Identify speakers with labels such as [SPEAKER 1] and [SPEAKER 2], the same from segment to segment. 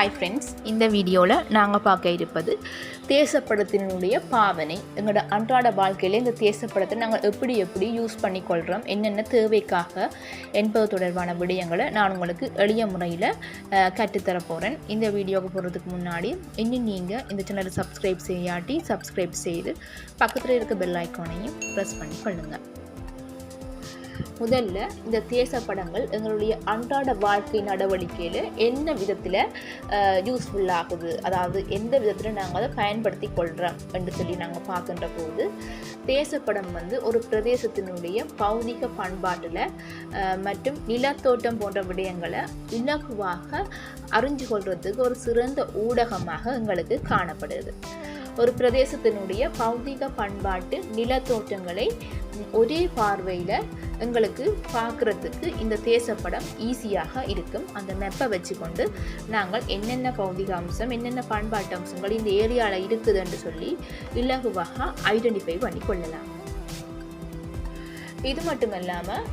[SPEAKER 1] Hi friends, இந்த வீடியோவில் நாங்கள் பார்க்க இருப்பது தேசப்படத்தினுடைய பாவனை. எங்களோட அன்றாட வாழ்க்கையில் இந்த தேசப்படத்தை நாங்கள் எப்படி யூஸ் பண்ணிக்கொள்கிறோம், என்னென்ன தேவைக்காக என்பது தொடர்பான விடயங்களை நான் உங்களுக்கு எளிய முறையில் கற்றுத்தர போகிறேன். இந்த வீடியோவுக்கு போகிறதுக்கு முன்னாடி இன்னும் நீங்கள் இந்த சேனலை சப்ஸ்கிரைப் செய்யாட்டி சப்ஸ்கிரைப் செய்து பக்கத்தில் இருக்க பெல் ஐக்கானையும் ப்ரெஸ் பண்ணி கொள்ளுங்கள். முதல்ல இந்த தேசப்படங்கள் எங்களுடைய அன்றாட வாழ்க்கை நடவடிக்கையில் என்ன விதத்தில் யூஸ்ஃபுல்லாகுது, அதாவது எந்த விதத்தில் நாங்கள் அதை பயன்படுத்தி கொள்கிறோம் என்று சொல்லி நாங்கள் பார்க்கின்ற போது, தேசப்படம் ஒரு பிரதேசத்தினுடைய பௌதிக பண்பாட்டில் மற்றும் நிலத்தோட்டம் போன்ற விடயங்களை இலகுவாக அறிஞ்சு கொள்வதுக்கு ஒரு சிறந்த ஊடகமாக எங்களுக்கு காணப்படுது. ஒரு பிரதேசத்தினுடைய பௌதிக பண்பாட்டு நிலத்தோட்டங்களை ஒரே பார்வையில் எங்களுக்கு பார்க்குறதுக்கு இந்த தேசப்படம் ஈஸியாக இருக்கும். அந்த மெப்பை வச்சுக்கொண்டு நாங்கள் என்னென்ன பௌதிக அம்சம், என்னென்ன பண்பாட்டு அம்சங்கள் இந்த ஏரியாவில் இருக்குதுன்னு சொல்லி இலகுவாக ஐடென்டிஃபை பண்ணி கொள்ளலாம். இது மட்டும் இல்லாமல்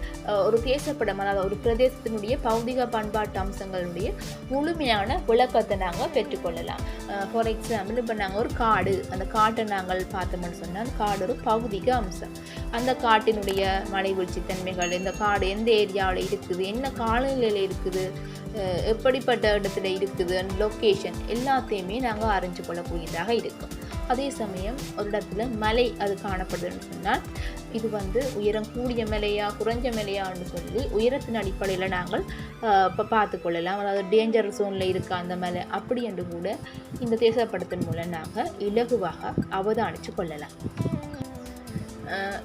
[SPEAKER 1] ஒரு தேசப்படம், அதாவது ஒரு பிரதேசத்தினுடைய பௌதிக பண்பாட்டு அம்சங்களுடைய முழுமையான விளக்கத்தை நாங்கள் பெற்றுக்கொள்ளலாம். ஃபார் எக்ஸாம்பிள், இப்போ நாங்கள் ஒரு காடு, அந்த காட்டை நாங்கள் பார்த்தோம்னு சொன்னால் அந்த காடு ஒரு பௌதிக அம்சம். அந்த காட்டினுடைய மலைவீழ்ச்சி தன்மைகள், இந்த காடு எந்த ஏரியாவில் இருக்குது, என்ன காலநிலையில் இருக்குது, எப்படிப்பட்ட இடத்துல இருக்குது, லொக்கேஷன் எல்லாத்தையுமே நாங்கள் அறிஞ்சு கொள்ளக்கூடியதாக இருக்கும். அதே சமயம் ஒரு இடத்துல மலை அது காணப்படுதுன்னு சொன்னால் இது உயரம் கூடிய மலையா குறைஞ்ச மலையான்னு சொல்லி உயரத்தின் அடிப்படையில் நாங்கள் இப்போ பார்த்து கொள்ளலாம். அதாவது டேஞ்சர் ஜோனில் இருக்க அந்த மலை அப்படி என்று கூட இந்த தேசப்படத்தின் மூலம் நாங்கள் இலகுவாக அவதானித்து கொள்ளலாம்.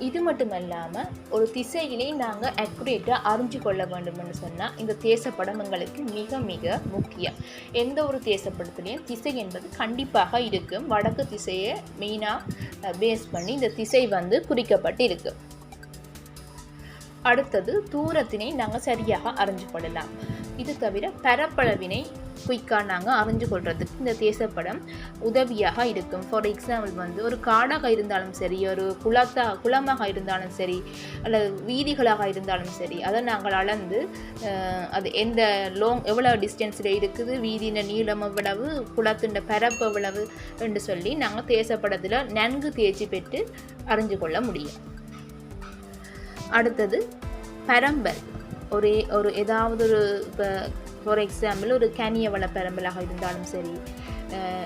[SPEAKER 1] இது மட்டும் இல்லாமல் ஒரு திசையிலே நாங்கள் அக்யூரேட்டாக அறிஞ்சு கொள்ள வேண்டும்னு சொன்னால் இந்த தேசப்படம் எங்களுக்கு மிக மிக முக்கியம். எந்த ஒரு தேசப்படத்துலேயும் திசை என்பது கண்டிப்பாக இருக்கும். வடக்கு திசையை மெயினாக பேஸ் பண்ணி இந்த திசை குறிக்கப்பட்டு இருக்கு. அடுத்தது தூரத்தினை நாங்கள் சரியாக அறிஞ்சு கொள்ளலாம். இது தவிர பரப்பளவினை குயிக்காக நாங்கள் அறிஞ்சு கொள்றதுக்கு இந்த தேசப்படம் உதவியாக இருக்கும். ஃபார் எக்ஸாம்பிள் ஒரு காடாக இருந்தாலும் சரி, ஒரு குளமாக இருந்தாலும் சரி, அல்லது வீதிகளாக இருந்தாலும் சரி, அதை நாங்கள் அளந்து அது எந்த எவ்வளவு டிஸ்டன்ஸில் இருக்குது, வீதியின் நீளம் எவ்வளவு, குளத்தின் பரப்பு எவ்வளவு என்று சொல்லி நாங்கள் தேசப்படத்தில் நன்கு தேர்ச்சி பெற்று அறிஞ்சு கொள்ள முடியும். அடுத்தது பரம்பல். ஏதாவது ஒரு இப்போ ஃபார் எக்ஸாம்பிள் ஒரு கனியவள பரம்பலாக இருந்தாலும் சரி,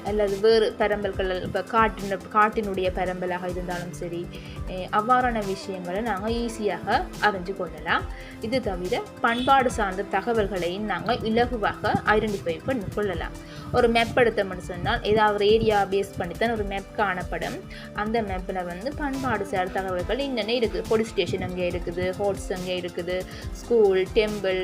[SPEAKER 1] அல்லது வேறு பரம்பல்கள் இப்போ காட்டினுடைய பரம்பலாக இருந்தாலும் சரி, அவ்வாறான விஷயங்களை நாங்கள் ஈஸியாக அறிஞ்சு கொள்ளலாம். இது தவிர பண்பாடு சார்ந்த தகவல்களையும் நாங்கள் இலகுவாக ஐடென்டிஃபை பண்ணி கொள்ளலாம். ஒரு மேப் எடுத்தோம்னு சொன்னால் ஏதாவது ஏரியா பேஸ் பண்ணித்தான் ஒரு மேப் காணப்படும். அந்த மேப்பில் பண்பாடு சார்ந்த தகவல்கள் என்னென்ன இருக்குது, போலீஸ் ஸ்டேஷன் அங்கே இருக்குது, ஹோட்டல்ஸ் அங்கே இருக்குது, ஸ்கூல், டெம்பிள்,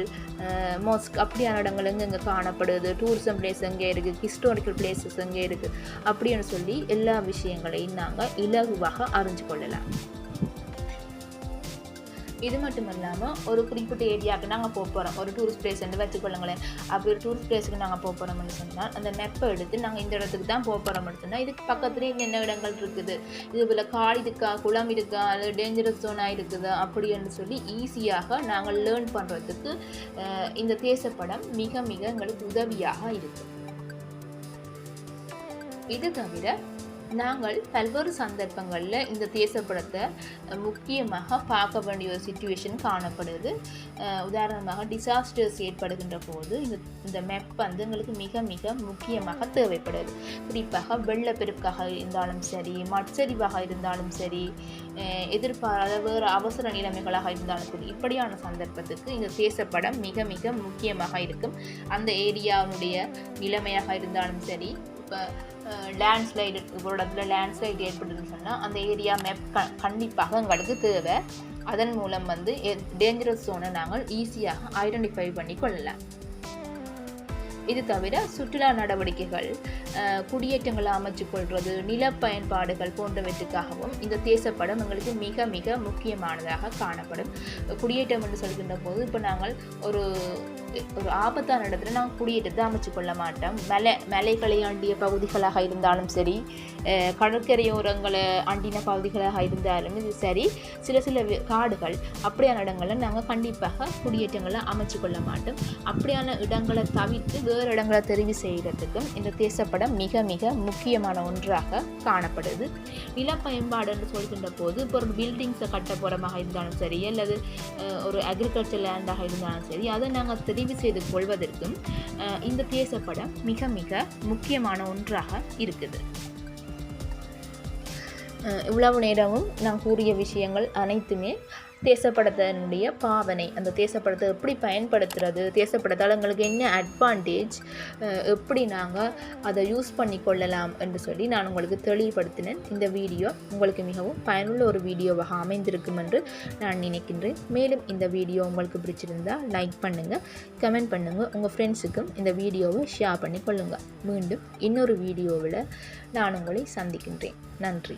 [SPEAKER 1] மோஸ்க் அப்படியான இடங்கள் எங்கே காணப்படுது, டூரிசம் பிளேஸ் எங்கே இருக்குது, ஹிஸ்டாரிக்கல் பிளேசஸ் எங்கே இருக்குது அப்படின்னு சொல்லி எல்லா விஷயங்களையும் நாங்கள் இலகுவாக அறிஞ்சு கொள்ளலாம். இது மட்டும் இல்லாமல் ஒரு குறிப்பிட்ட ஏரியாவுக்கு நாங்கள் போகிறோம், ஒரு டூரிஸ்ட் பிளேஸ் வச்சுக்கொள்ளுங்களேன். அப்படி ஒரு டூரிஸ்ட் பிளேஸுக்கு நாங்கள் போகிறோம்னு சொன்னால் அந்த மெப்பை எடுத்து நாங்கள் இந்த இடத்துக்கு தான் போகிறோம்னு சொன்னால் இதுக்கு பக்கத்துலேயே என்னென்ன இடங்கள் இருக்குது, இது போல் காடு இருக்கா, குளம் இருக்கா, அல்லது டேஞ்சரஸ் ஜோனாக இருக்குதா அப்படின்னு சொல்லி ஈஸியாக நாங்கள் லேர்ன் பண்ணுறதுக்கு இந்த தேசப்படம் மிக மிக எங்களுக்கு உதவியாக இருக்குது. இது தவிர நாங்கள் பல்வேறு சந்தர்ப்பங்களில் இந்த தேசப்படத்தை முக்கியமாக பார்க்க வேண்டிய ஒரு சிச்சுவேஷன் காணப்படுது. உதாரணமாக டிசாஸ்டர்ஸ் ஏற்படுகின்ற போது இந்த மேப் எங்களுக்கு மிக மிக முக்கியமாக தேவைப்படுது. குறிப்பாக வெள்ளப்பெருக்காக இருந்தாலும் சரி, மட்சரிவாக இருந்தாலும் சரி, எதிர்பாராத வேறு அவசர நிலைமைகளாக இருந்தாலும் சரி, இப்படியான சந்தர்ப்பத்துக்கு இந்த தேசப்படம் மிக மிக முக்கியமாக இருக்கும். அந்த ஏரியாவுடைய நிலைமையாக இருந்தாலும் சரி, இப்போ லேண்ட்ஸ்லைடு ஒரு இடத்துல லேண்ட்ஸ்லைடு ஏற்படுதுன்னு சொன்னால் அந்த ஏரியா மேப் கண்டிப்பாக எங்களுக்கு தேவை. அதன் மூலம் டேஞ்சரஸ் ஜோனை நாங்கள் ஈஸியாக ஐடென்டிஃபை பண்ணி கொள்ளலாம். இது தவிர சுற்றுலா நடவடிக்கைகள், குடியேற்றங்களை அமைச்சு கொள்வது, நில பயன்பாடுகள் போன்றவற்றுக்காகவும் இந்த தேசப்படம் எங்களுக்கு மிக மிக முக்கியமானதாக காணப்படும். குடியேற்றம் என்று சொல்கின்ற போது இப்போ நாங்கள் ஒரு ஒரு ஆபத்தான இடத்துல நாங்கள் குடியேற்றத்தை அமைச்சு கொள்ள மாட்டோம். மலைகளை ஆண்டிய பகுதிகளாக இருந்தாலும் சரி, கடற்கரையோரங்களை ஆண்டின பகுதிகளாக இருந்தாலும் இது சரி, சில காடுகள் அப்படியான இடங்களை நாங்கள் கண்டிப்பாக குடியேற்றங்களை அமைச்சு கொள்ள மாட்டோம். அப்படியான இடங்களை தவிர்த்து வேறு இடங்களை தெரிவு செய்கிறதுக்கும் இந்த தேசப்படம் மிக மிக முக்கியமான ஒன்றாக காணப்படுது. நிலப்பயன்பாடு என்று சொல்கின்ற போது இப்போ ஒரு பில்டிங்ஸை கட்ட போகிறமாக இருந்தாலும் சரி, அல்லது ஒரு அக்ரிகல்ச்சர் லேண்டாக இருந்தாலும் சரி, அதை நாங்கள் தெரிவு செய்து கொள்வதற்கும் இந்த தேசப்படம் மிக மிக முக்கியமான ஒன்றாக இருக்குது. இவ்வளவு நேரமும் நான் கூறிய விஷயங்கள் அனைத்துமே தேசப்படத்தினுடைய பாவனை, அந்த தேசப்படத்தை எப்படி பயன்படுத்துறது, தேசப்படத்தால் எங்களுக்கு என்ன அட்வான்டேஜ், எப்படி நாங்கள் அதை யூஸ் பண்ணி கொள்ளலாம் என்று சொல்லி நான் உங்களுக்கு தெளிவுபடுத்தினேன். இந்த வீடியோ உங்களுக்கு மிகவும் பயனுள்ள ஒரு வீடியோவாக அமைந்திருக்கும் என்று நான் நினைக்கின்றேன். மேலும் இந்த வீடியோ உங்களுக்கு பிடிச்சிருந்தால் லைக் பண்ணுங்கள், கமெண்ட் பண்ணுங்கள், உங்கள் ஃப்ரெண்ட்ஸுக்கும் இந்த வீடியோவை ஷேர் பண்ணி கொள்ளுங்கள். மீண்டும் இன்னொரு வீடியோவில் நான் உங்களை சந்திக்கின்றேன். நன்றி.